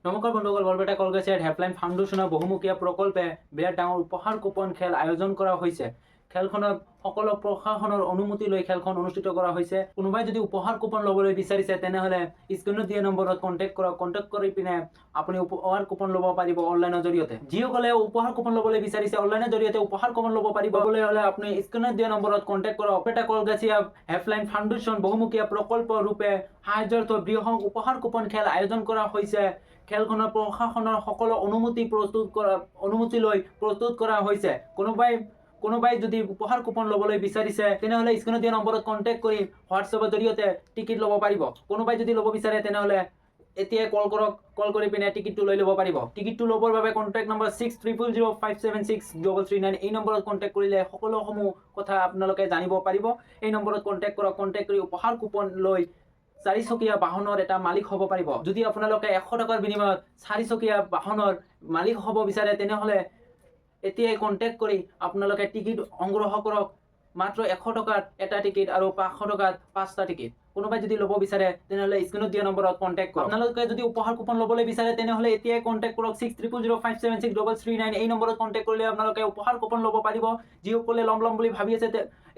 নমস্কাৰ বন্ধুসকল, বৰপেটা কলগেছিয়াৰ হেল্পলাইন ফাউণ্ডেশ্যনৰ বহুমুখীয়া প্ৰকল্পে বিৰাট ডাঙৰ উপহাৰ কুপন খেল আয়োজন কৰা হৈছে। খেলখনত সকলো প্ৰশাসনৰ অনুমতি লৈ খেলখন অনুষ্ঠিত কৰা হৈছে। কোনোবাই যদি উপহাৰ কুপন ল'বলৈ বিচাৰিছে তেনেহ'লে স্ক্ৰীনত দিয়া নম্বৰত কণ্টেক্ট কৰক। কণ্টেক্ট কৰি পিনে আপুনি উপহাৰ কুপন ল'ব পাৰিব অনলাইনৰ জৰিয়তে। যিসকলে উপহাৰ কুপন ল'বলৈ বিচাৰিছে অনলাইনৰ জৰিয়তে উপহাৰ কুপন ল'ব পাৰিব। ল'বলৈ হ'লে আপুনি স্ক্ৰীনত দিয়া নম্বৰত কণ্টেক্ট কৰক। বৰপেটা কলগেছিয়া হেল্পলাইন ফাউণ্ডেশ্যন বহুমুখীয়া প্ৰকল্প ৰূপে সাহায্যাৰ্থ বৃহৎ উপহাৰ কুপন খেল আয়োজন কৰা হৈছে। খেলখনৰ প্ৰশাসনৰ সকলো অনুমতি লৈ প্ৰস্তুত কৰা হৈছে। কোনোবাই যদি উপহাৰ কুপন ল'বলৈ বিচাৰিছে তেনেহ'লে স্ক্ৰীনত দিয়া নম্বৰত কণ্টেক্ট কৰি হোৱাটছএপৰ জৰিয়তে টিকেট ল'ব পাৰিব। কোনোবাই যদি ল'ব বিচাৰে তেনেহ'লে এতিয়াই কল কৰক। কল কৰি পিনে টিকেটটো লৈ ল'ব পাৰিব। টিকেটটো ল'বৰ বাবে কণ্টেক্ট নম্বৰ 6000576339 এই নম্বৰত কণ্টেক্ট কৰিলে সকলোসমূহ কথা আপোনালোকে জানিব পাৰিব। এই নম্বৰত কণ্টেক্ট কৰক। কণ্টেক্ট কৰি উপহাৰ কুপন লৈ 4 চকীয়া বাহনৰ এটা মালিক হ'ব পাৰিব। যদি আপোনালোকে 100 টকাৰ বিনিময়ত 4 চকীয়া বাহনৰ মালিক হ'ব বিচাৰে তেনেহ'লে এতিয়াই কণ্টেক্ট কৰি আপোনালোকে টিকেট সংগ্ৰহ কৰক। মাত্ৰ 100 টকাত এটা টিকেট আৰু 500 টকাত 5টা টিকেট। কোনোবাই যদি ল'ব বিচাৰে তেনেহ'লে স্ক্ৰীনত দিয়া নম্বৰত কণ্টেক্ট কৰক। আপোনালোকে যদি উপহাৰ কুপন ল'বলৈ বিচাৰে তেনেহ'লে এতিয়াই কণ্টেক্ট কৰক 6000576339 এই নম্বৰত কণ্টেক্ট কৰিলে আপোনালোকে উপহাৰ কুপন ল'ব পাৰিব। যিসকলে ল'ম বুলি ভাবি আছে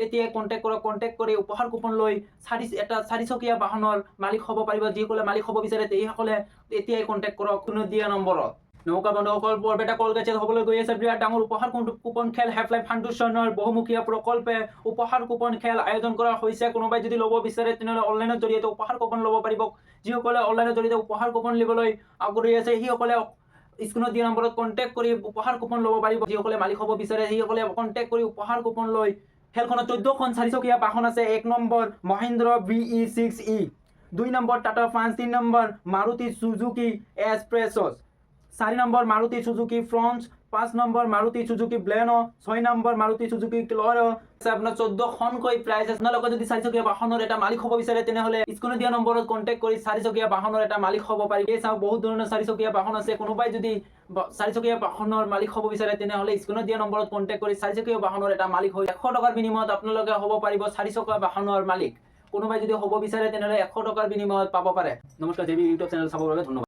এতিয়াই কণ্টেক্ট কৰক। কণ্টেক্ট কৰি উপহাৰ কুপন লৈ 4 চকীয়া বাহনৰ মালিক হ'ব পাৰিব। যিসকলে মালিক হ'ব বিচাৰে সেইসকলে এতিয়াই কণ্টেক্ট কৰক স্ক্ৰীনত দিয়া নম্বৰত। নমস্কাৰ বন্ধুসকল, বৰপেটা কলগেছিয়াত হ'বলৈ গৈ আছে বিৰাট ডাঙৰ উপহাৰ কুপন খেল। হেল্পলাইন ফাউণ্ডেশ্যনৰ বহুমুখীয়া প্ৰকল্পে উপহাৰ কুপন খেল আয়োজন কৰা হৈছে। কোনোবাই যদি ল'ব বিচাৰে তেনেহ'লে অনলাইনৰ জৰিয়তে উপহাৰ কুপন ল'ব পাৰিব। যিসকলে অনলাইনৰ জৰিয়তে উপহাৰ কুপন ল'বলৈ আগ্ৰহী আছে সেইসকলে স্ক্ৰীনত দিয়া নম্বৰত কণ্টেক্ট কৰি উপহাৰ কুপন ল'ব পাৰিব। যিসকলে মালিক হ'ব বিচাৰে সেইসকলে কণ্টেক্ট কৰি উপহাৰ কুপন লৈ খেলখনত 14খন 4 চকীয়া বাহন আছে। 1 number Mahindra VE6E, 2 number Tata Punch, 3 number Maruti Suzuki Spresso, 4 number Maruti Suzuki Fronx, 5 number Maruti Suzuki Baleno, 6 number Maruti Suzuki ক্ল'ৰ। আপোনাৰ 14খনকৈ প্ৰাইজ আছে। আপোনালোকে যদি 4 চকীয়া বাহনৰ এটা মালিক হ'ব বিচাৰে তেনেহ'লে স্ক্ৰীনত দিয়া নম্বৰত কণ্টেক্ট কৰি 4 চকীয়া বাহনৰ এটা মালিক হ'ব পাৰিব। এই চাওক বহুত ধৰণৰ 4 চকীয়া বাহন আছে। কোনোবাই যদি 4 চকীয়া বাহনৰ মালিক হ'ব বিচাৰে তেনেহ'লে স্ক্ৰীনত দিয়া নম্বৰত কণ্টেক্ট কৰি 4 চকীয়া বাহনৰ এটা মালিক হৈ 100 টকাৰ বিনিময়ত আপোনালোকে হ'ব পাৰিব 4 চকীয়া বাহনৰ মালিক। কোনোবাই যদি হ'ব বিচাৰে তেনেহ'লে 100 টকাৰ বিনিময়ত পাব পাৰে। নমস্কাৰ, JB ইউটিউব চেনেল চাবৰ বাবে ধন্যবাদ।